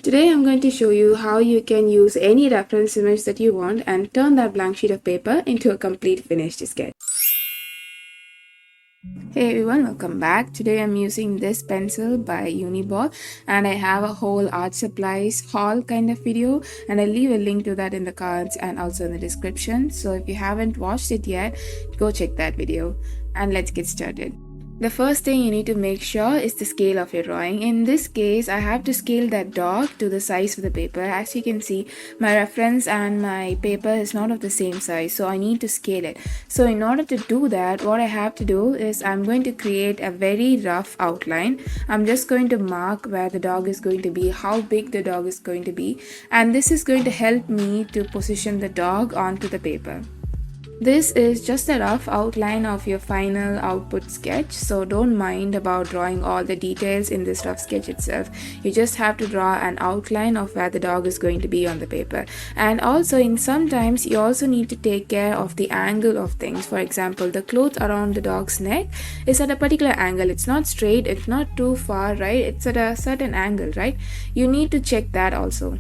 Today I'm going to show you how you can use any reference image that you want and turn that blank sheet of paper into a complete finished sketch. Hey everyone, welcome back. Today I'm using this pencil by Uniball and I have a whole art supplies haul kind of video, and I'll leave a link to that in the cards and also in the description. So if you haven't watched it yet, go check that video and let's get started. The first thing you need to make sure is the scale of your drawing. In this case, I have to scale that dog to the size of the paper. As you can see, my reference and my paper is not of the same size, so I need to scale it. So in order to do that, what I have to do is I'm going to create a very rough outline. I'm just going to mark where the dog is going to be, how big the dog is going to be, and this is going to help me to position the dog onto the paper. This is just a rough outline of your final output sketch, so don't mind about drawing all the details in this rough sketch itself. You just have to draw an outline of where the dog is going to be on the paper. And also sometimes you also need to take care of the angle of things. For example, the cloth around the dog's neck is at a particular angle. It's not straight, it's not too far, right? It's at a certain angle, right? You need to check that also.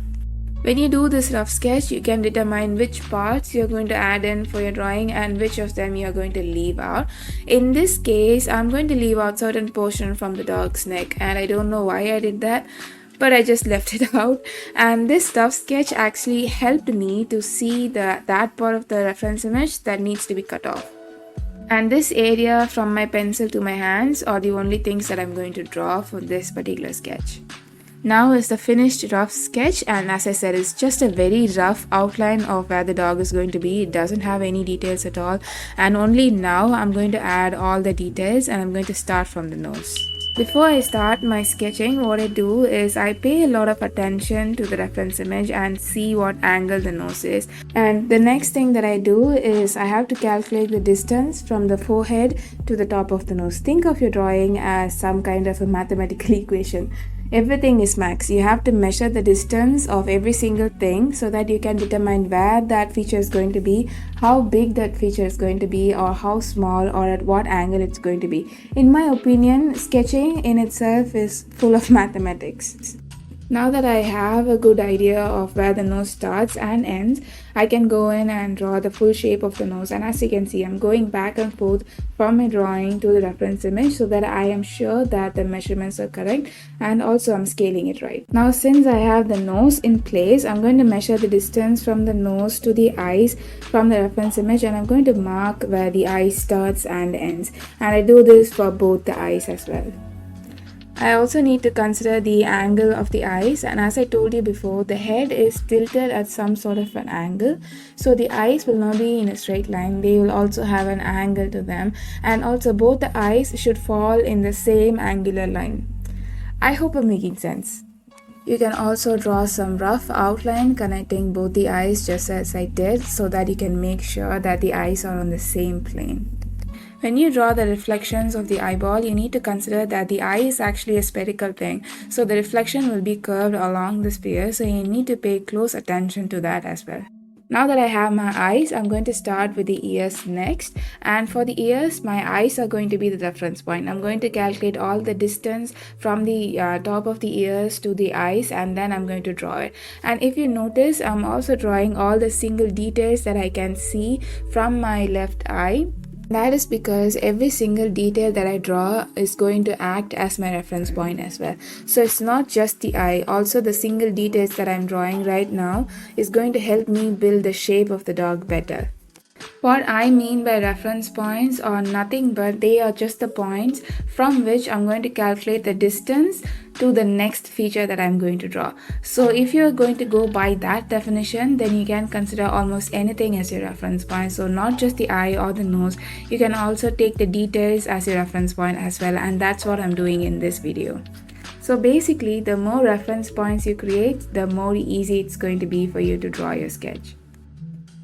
When you do this rough sketch, you can determine which parts you're going to add in for your drawing and which of them you're going to leave out. In this case, I'm going to leave out certain portion from the dog's neck, and I don't know why I did that, but I just left it out. And this rough sketch actually helped me to see that part of the reference image that needs to be cut off. And this area from my pencil to my hands are the only things that I'm going to draw for this particular sketch. Now is the finished rough sketch, and as I said, it's just a very rough outline of where the dog is going to be. It doesn't have any details at all, and only now I'm going to add all the details, and I'm going to start from the nose. Before I start my sketching, what I do is I pay a lot of attention to the reference image and see what angle the nose is. And the next thing that I do is I have to calculate the distance from the forehead to the top of the nose. Think of your drawing as some kind of a mathematical equation. Everything is max. You have to measure the distance of every single thing so that you can determine where that feature is going to be, how big that feature is going to be, or how small or at what angle it's going to be. In my opinion, sketching in itself is full of mathematics. Now that I have a good idea of where the nose starts and ends, I can go in and draw the full shape of the nose. And as you can see, I'm going back and forth from my drawing to the reference image so that I am sure that the measurements are correct, and also I'm scaling it right. Now since I have the nose in place, I'm going to measure the distance from the nose to the eyes from the reference image, and I'm going to mark where the eye starts and ends. And I do this for both the eyes as well. I also need to consider the angle of the eyes, and as I told you before, the head is tilted at some sort of an angle, so the eyes will not be in a straight line. They will also have an angle to them, and also both the eyes should fall in the same angular line. I hope I'm making sense. You can also draw some rough outline connecting both the eyes just as I did, so that you can make sure that the eyes are on the same plane. When you draw the reflections of the eyeball, you need to consider that the eye is actually a spherical thing, so the reflection will be curved along the sphere, so you need to pay close attention to that as well. Now that I have my eyes, I'm going to start with the ears next, and for the ears, my eyes are going to be the reference point. I'm going to calculate all the distance from the top of the ears to the eyes, and then I'm going to draw it. And if you notice, I'm also drawing all the single details that I can see from my left eye. That is because every single detail that I draw is going to act as my reference point as well. So it's not just the eye, also the single details that I'm drawing right now is going to help me build the shape of the dog better. What I mean by reference points are nothing but they are just the points from which I'm going to calculate the distance to the next feature that I'm going to draw. So if you're going to go by that definition, then you can consider almost anything as your reference point. So not just the eye or the nose, you can also take the details as your reference point as well, and that's what I'm doing in this video. So basically, the more reference points you create, the more easy it's going to be for you to draw your sketch.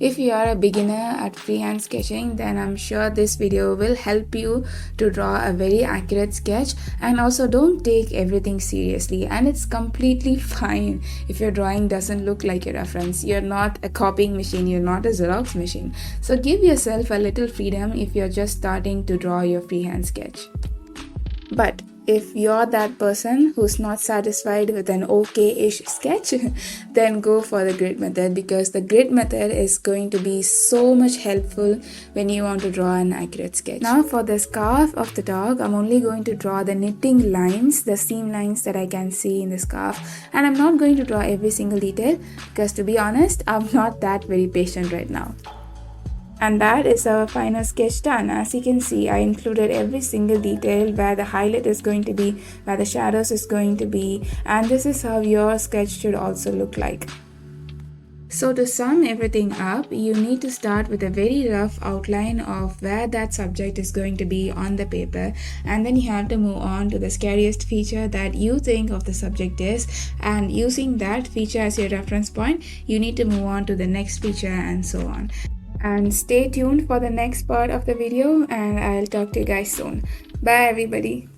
If you are a beginner at freehand sketching, then I'm sure this video will help you to draw a very accurate sketch. And also, don't take everything seriously, and it's completely fine if your drawing doesn't look like your reference. You're not a copying machine, you're not a Xerox machine. So give yourself a little freedom if you're just starting to draw your freehand sketch. But If you're that person who's not satisfied with an okay-ish sketch, then go for the grid method, because the grid method is going to be so much helpful when you want to draw an accurate sketch. Now for the scarf of the dog, I'm only going to draw the knitting lines, the seam lines that I can see in the scarf, and I'm not going to draw every single detail because, to be honest, I'm not that very patient right now. And that is our final sketch done. As you can see, I included every single detail, where the highlight is going to be, where the shadows is going to be, and this is how your sketch should also look like. So to sum everything up, you need to start with a very rough outline of where that subject is going to be on the paper, and then you have to move on to the scariest feature that you think of the subject is, and using that feature as your reference point, you need to move on to the next feature and so on. And stay tuned for the next part of the video, and I'll talk to you guys soon. Bye everybody.